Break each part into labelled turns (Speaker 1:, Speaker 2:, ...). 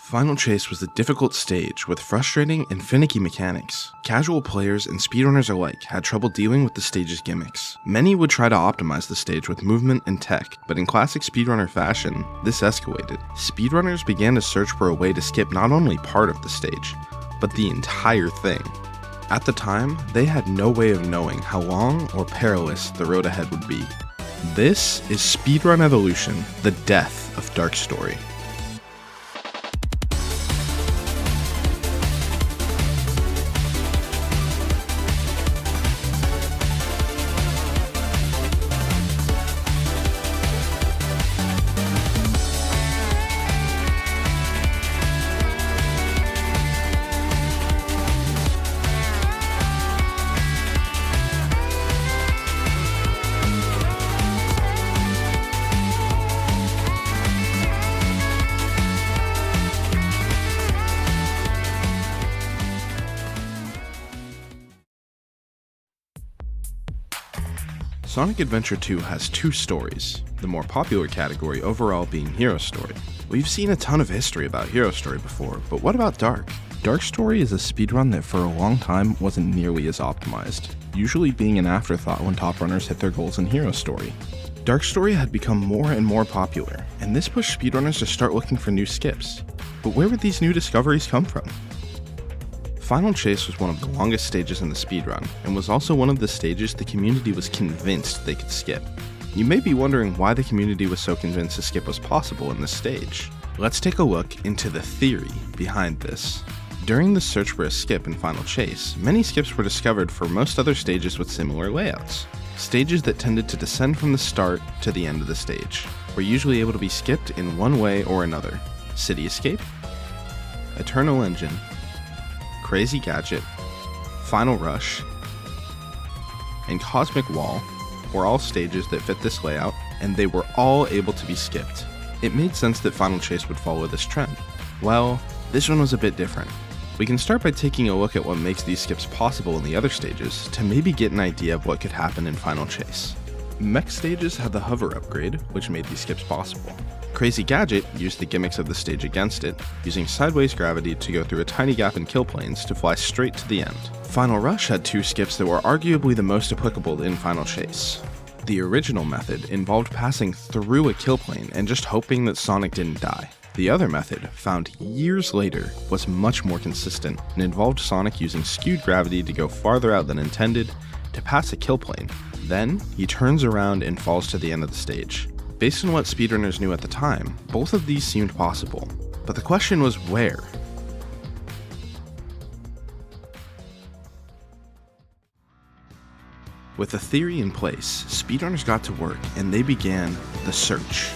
Speaker 1: Final Chase was a difficult stage with frustrating and finicky mechanics. Casual players and speedrunners alike had trouble dealing with the stage's gimmicks. Many would try to optimize the stage with movement and tech, but in classic speedrunner fashion, this escalated. Speedrunners began to search for a way to skip not only part of the stage, but the entire thing. At the time, they had no way of knowing how long or perilous the road ahead would be. This is Speedrun Evolution, the death of Dark Story. Sonic Adventure 2 has two stories, the more popular category overall being Hero Story. We've seen a ton of history about Hero Story before, but what about Dark? Dark Story is a speedrun that for a long time wasn't nearly as optimized, usually being an afterthought when top runners hit their goals in Hero Story. Dark Story had become more and more popular, and this pushed speedrunners to start looking for new skips. But where would these new discoveries come from? Final Chase was one of the longest stages in the speedrun, and was also one of the stages the community was convinced they could skip. You may be wondering why the community was so convinced a skip was possible in this stage. Let's take a look into the theory behind this. During the search for a skip in Final Chase, many skips were discovered for most other stages with similar layouts. Stages that tended to descend from the start to the end of the stage were usually able to be skipped in one way or another. City Escape, Eternal Engine, Crazy Gadget, Final Rush, and Cosmic Wall were all stages that fit this layout, and they were all able to be skipped. It made sense that Final Chase would follow this trend. Well, this one was a bit different. We can start by taking a look at what makes these skips possible in the other stages to maybe get an idea of what could happen in Final Chase. Mech stages had the hover upgrade, which made these skips possible. Crazy Gadget used the gimmicks of the stage against it, using sideways gravity to go through a tiny gap in kill planes to fly straight to the end. Final Rush had two skips that were arguably the most applicable in Final Chase. The original method involved passing through a kill plane and just hoping that Sonic didn't die. The other method, found years later, was much more consistent and involved Sonic using skewed gravity to go farther out than intended to pass a kill plane. Then, he turns around and falls to the end of the stage. Based on what speedrunners knew at the time, both of these seemed possible, but the question was where? With the theory in place, speedrunners got to work and they began the search.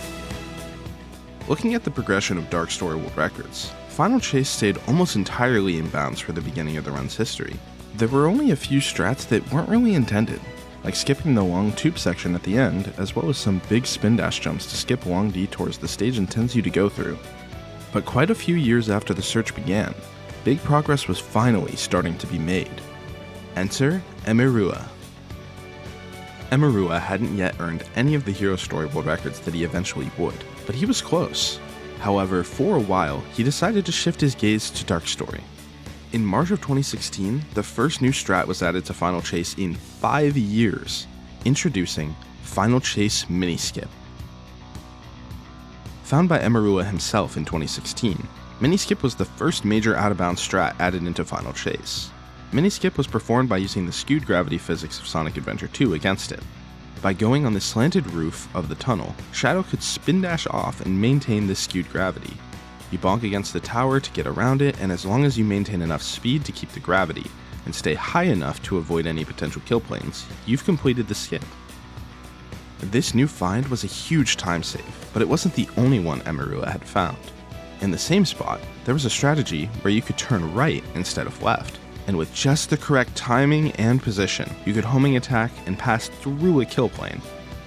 Speaker 1: Looking at the progression of Dark Story world records, Final Chase stayed almost entirely in bounds for the beginning of the run's history. There were only a few strats that weren't really intended, like skipping the long tube section at the end, as well as some big spin dash jumps to skip long detours the stage intends you to go through. But quite a few years after the search began, big progress was finally starting to be made. Enter Emerldd. Emerldd hadn't yet earned any of the Hero Story world records that he eventually would, but he was close. However, for a while, he decided to shift his gaze to Dark Story. In March of 2016, the first new strat was added to Final Chase in 5 years, introducing Final Chase Miniskip. Found by Emerldd himself in 2016, Miniskip was the first major out-of-bounds strat added into Final Chase. Miniskip was performed by using the skewed gravity physics of Sonic Adventure 2 against it. By going on the slanted roof of the tunnel, Shadow could spin dash off and maintain this skewed gravity. You bonk against the tower to get around it, and as long as you maintain enough speed to keep the gravity, and stay high enough to avoid any potential kill planes, you've completed the skip. This new find was a huge time save, but it wasn't the only one Emerldd had found. In the same spot, there was a strategy where you could turn right instead of left, and with just the correct timing and position, you could homing attack and pass through a kill plane,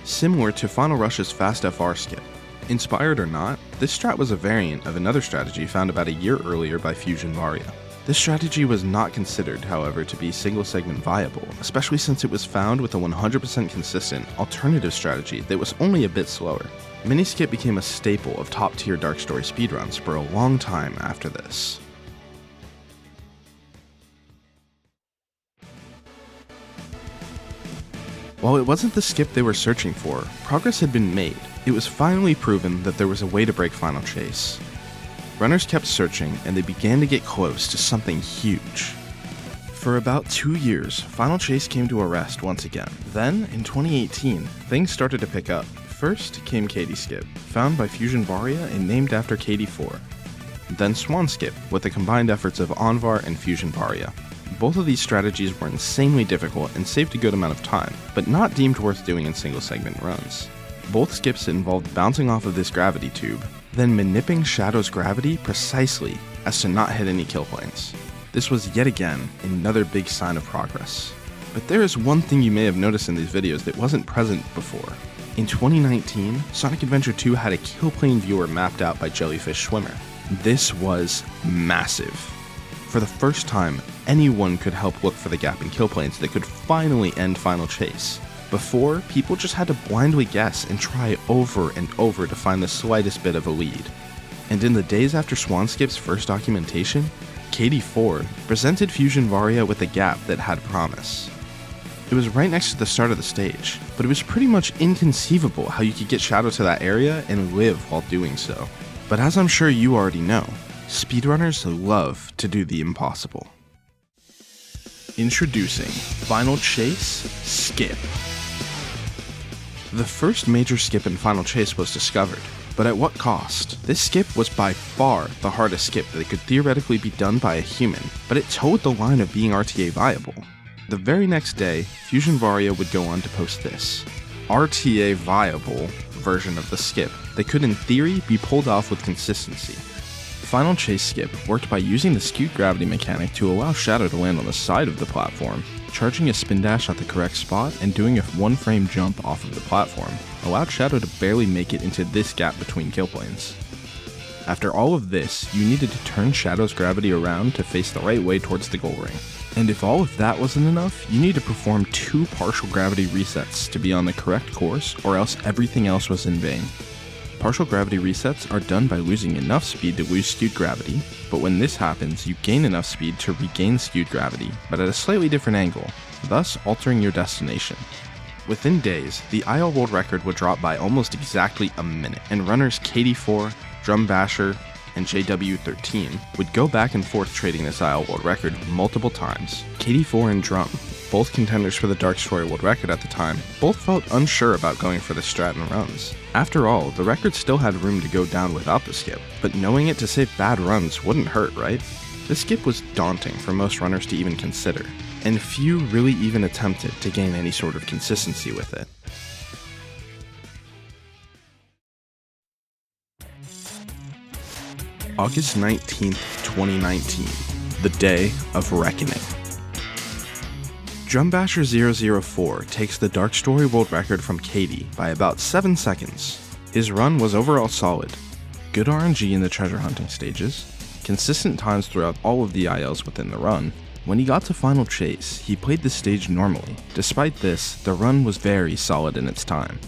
Speaker 1: similar to Final Rush's Fast FR skip. Inspired or not, this strat was a variant of another strategy found about a year earlier by FusionVaria. This strategy was not considered, however, to be single segment viable, especially since it was found with a 100% consistent alternative strategy that was only a bit slower. Miniskip became a staple of top-tier Dark Story speedruns for a long time after this. While it wasn't the skip they were searching for, progress had been made. It was finally proven that there was a way to break Final Chase. Runners kept searching, and they began to get close to something huge. For about 2 years, Final Chase came to a rest once again. Then, in 2018, things started to pick up. First came Katie Skip, found by FusionVaria and named after KD4. Then Swan Skip, with the combined efforts of Onvar and FusionVaria. Both of these strategies were insanely difficult and saved a good amount of time, but not deemed worth doing in single segment runs. Both skips involved bouncing off of this gravity tube, then manipulating Shadow's gravity precisely as to not hit any kill planes. This was yet again another big sign of progress. But there is one thing you may have noticed in these videos that wasn't present before. In 2019, Sonic Adventure 2 had a kill plane viewer mapped out by Jellyfish Swimmer. This was massive. For the first time, anyone could help look for the gap in kill planes that could finally end Final Chase. Before, people just had to blindly guess and try over and over to find the slightest bit of a lead. And in the days after Swanskip's first documentation, KD4 presented FusionVaria with a gap that had promise. It was right next to the start of the stage, but it was pretty much inconceivable how you could get Shadow to that area and live while doing so. But as I'm sure you already know, speedrunners love to do the impossible. Introducing Final Chase Skip. The first major skip in Final Chase was discovered, but at what cost? This skip was by far the hardest skip that could theoretically be done by a human, but it towed the line of being RTA viable. The very next day, FusionVaria would go on to post this RTA viable version of the skip that could in theory be pulled off with consistency. Final Chase Skip worked by using the skewed gravity mechanic to allow Shadow to land on the side of the platform, charging a spin dash at the correct spot and doing a one-frame jump off of the platform, allowed Shadow to barely make it into this gap between kill planes. After all of this, you needed to turn Shadow's gravity around to face the right way towards the goal ring. And if all of that wasn't enough, you need to perform 2 partial gravity resets to be on the correct course, or else everything else was in vain. Partial gravity resets are done by losing enough speed to lose skewed gravity, but when this happens, you gain enough speed to regain skewed gravity, but at a slightly different angle, thus altering your destination. Within days, the IL world record would drop by almost exactly a minute, and runners KD4, Drum Basher, and JW13 would go back and forth trading this IL world record multiple times. KD4 and Drum, both contenders for the Dark Story world record at the time, both felt unsure about going for the strat in runs. After all, the record still had room to go down without the skip, but knowing it to save bad runs wouldn't hurt, right? The skip was daunting for most runners to even consider, and few really even attempted to gain any sort of consistency with it. August 19th, 2019, the day of reckoning. Drumbasher004 takes the Dark Story world record from Katie by about 7 seconds. His run was overall solid. Good RNG in the treasure hunting stages, consistent times throughout all of the ILs within the run. When he got to Final Chase, he played the stage normally. Despite this, the run was very solid in its time.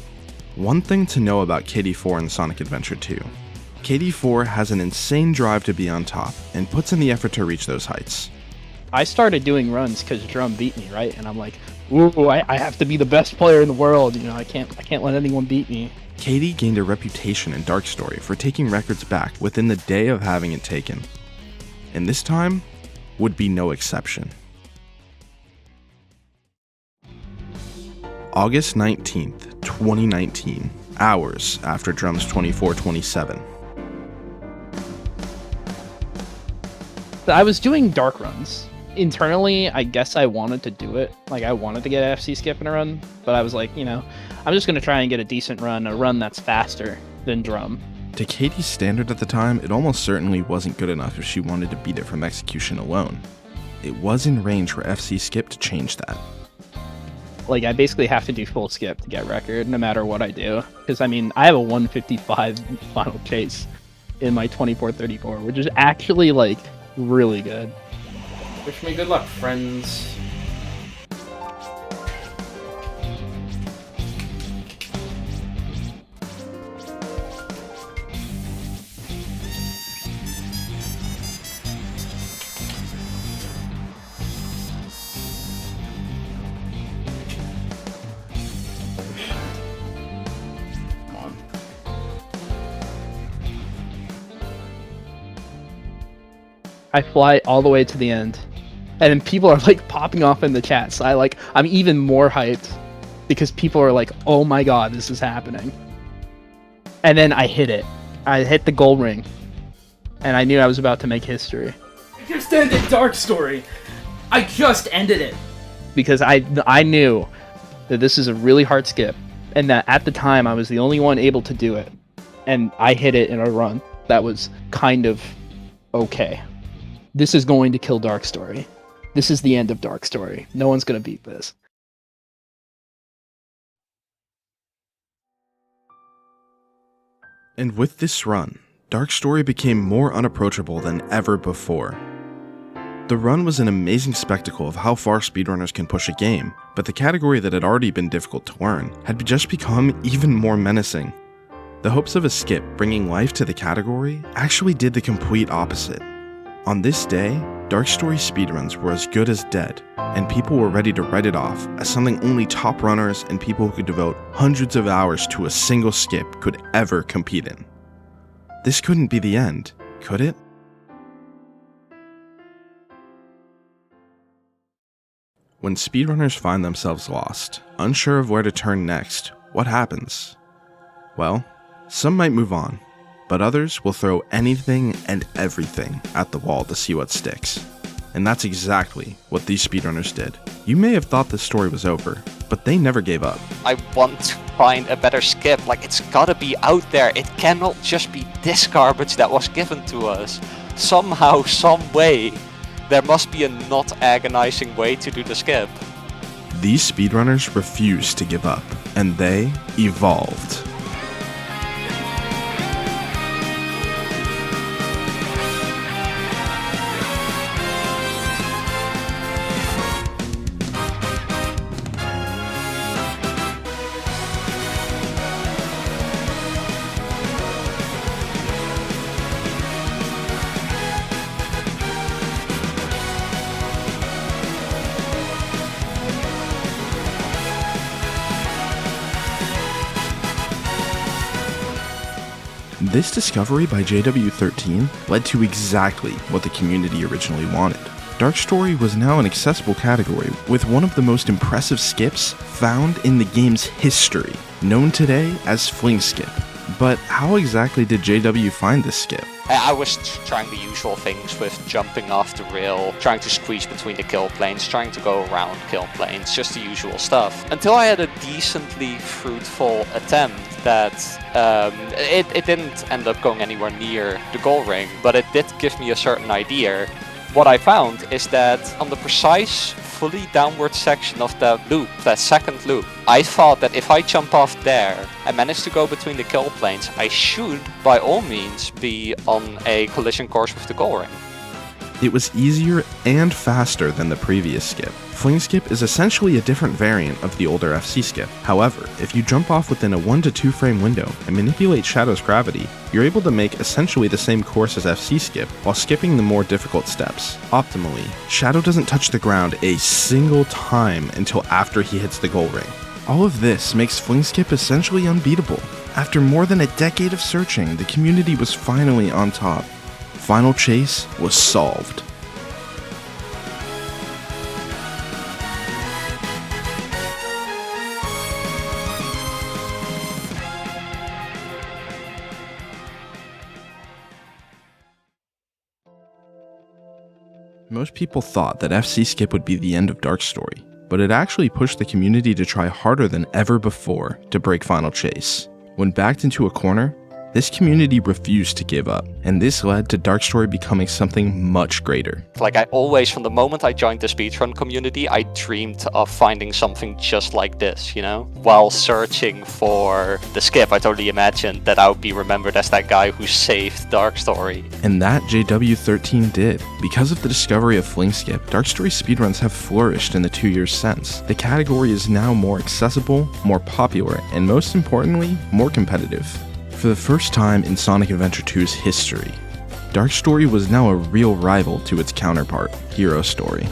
Speaker 1: One thing to know about KD4 in Sonic Adventure 2. KD4 has an insane drive to be on top, and puts in the effort to reach those heights.
Speaker 2: I started doing runs because Drum beat me, right? And I'm like, ooh, I have to be the best player in the world. You know, I can't let anyone beat me.
Speaker 1: Katie gained a reputation in Dark Story for taking records back within the day of having it taken. And this time would be no exception. August 19th, 2019, hours after Drum's 24-27.
Speaker 2: I was doing dark runs. Internally, I guess I wanted to do it. Like, I wanted to get an FC skip in a run, but I was like, you know, I'm just going to try and get a decent run, a run that's faster than Drum.
Speaker 1: To Katie's standard at the time, it almost certainly wasn't good enough if she wanted to beat it from execution alone. It was in range for FC skip to change that.
Speaker 2: Like, I basically have to do full skip to get record, no matter what I do. Because, I mean, I have a 155 Final Chase in my 24-34, which is actually, like, really good.
Speaker 3: Wish me good luck, friends.
Speaker 2: I fly all the way to the end, and then people are like popping off in the chat. So I'm even more hyped because people are like, "Oh my god, this is happening!" And then I hit it. I hit the gold ring, and I knew I was about to make history.
Speaker 3: I just ended Dark Story. I just ended it.
Speaker 2: Because I knew that this is a really hard skip, and that at the time I was the only one able to do it, and I hit it in a run that was kind of okay. This is going to kill Dark Story. This is the end of Dark Story. No one's going to beat this.
Speaker 1: And with this run, Dark Story became more unapproachable than ever before. The run was an amazing spectacle of how far speedrunners can push a game, but the category that had already been difficult to learn had just become even more menacing. The hopes of a skip bringing life to the category actually did the complete opposite. On this day, Dark Story speedruns were as good as dead, and people were ready to write it off as something only top runners and people who could devote hundreds of hours to a single skip could ever compete in. This couldn't be the end, could it? When speedrunners find themselves lost, unsure of where to turn next, what happens? Well, some might move on, but others will throw anything and everything at the wall to see what sticks. And that's exactly what these speedrunners did. You may have thought this story was over, but they never gave up.
Speaker 4: I want to find a better skip, like it's gotta be out there. It cannot just be this garbage that was given to us. Somehow, some way, there must be a not agonizing way to do the skip.
Speaker 1: These speedrunners refused to give up, and they evolved. This discovery by JW13 led to exactly what the community originally wanted. Dark Story was now an accessible category with one of the most impressive skips found in the game's history, known today as Fling Skip. But how exactly did JW find this skip?
Speaker 4: I was trying the usual things with jumping off the rail, trying to squeeze between the kill planes, trying to go around kill planes, just the usual stuff. Until I had a decently fruitful attempt that it didn't end up going anywhere near the goal ring, but it did give me a certain idea. What I found is that on the precise fully downward section of that loop, that second loop, I thought that if I jump off there and manage to go between the kill planes, I should, by all means, be on a collision course with the goal ring.
Speaker 1: It was easier and faster than the previous skip. Fling Skip is essentially a different variant of the older FC skip. However, if you jump off within a 1 to 2 frame window and manipulate Shadow's gravity, you're able to make essentially the same course as FC skip while skipping the more difficult steps. Optimally, Shadow doesn't touch the ground a single time until after he hits the goal ring. All of this makes Fling Skip essentially unbeatable. After more than a decade of searching, the community was finally on top. Final Chase was solved. Most people thought that FC Skip would be the end of Dark Story, but it actually pushed the community to try harder than ever before to break Final Chase. When backed into a corner, this community refused to give up, and this led to Dark Story becoming something much greater.
Speaker 4: Like I always, from the moment I joined the speedrun community, I dreamed of finding something just like this, you know? While searching for the skip, I totally imagined that I would be remembered as that guy who saved Dark Story.
Speaker 1: And that JW13 did. Because of the discovery of Fling Skip, Dark Story speedruns have flourished in the 2 years since. The category is now more accessible, more popular, and most importantly, more competitive. For the first time in Sonic Adventure 2's history, Dark Story was now a real rival to its counterpart, Hero Story.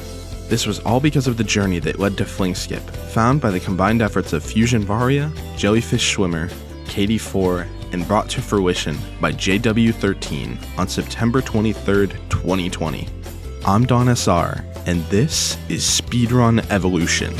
Speaker 1: This was all because of the journey that led to Fling Skip, found by the combined efforts of FusionVaria, Jellyfish Swimmer, KD4, and brought to fruition by JW13 on September 23rd, 2020. I'm DawnSR, and this is Speedrun Evolution.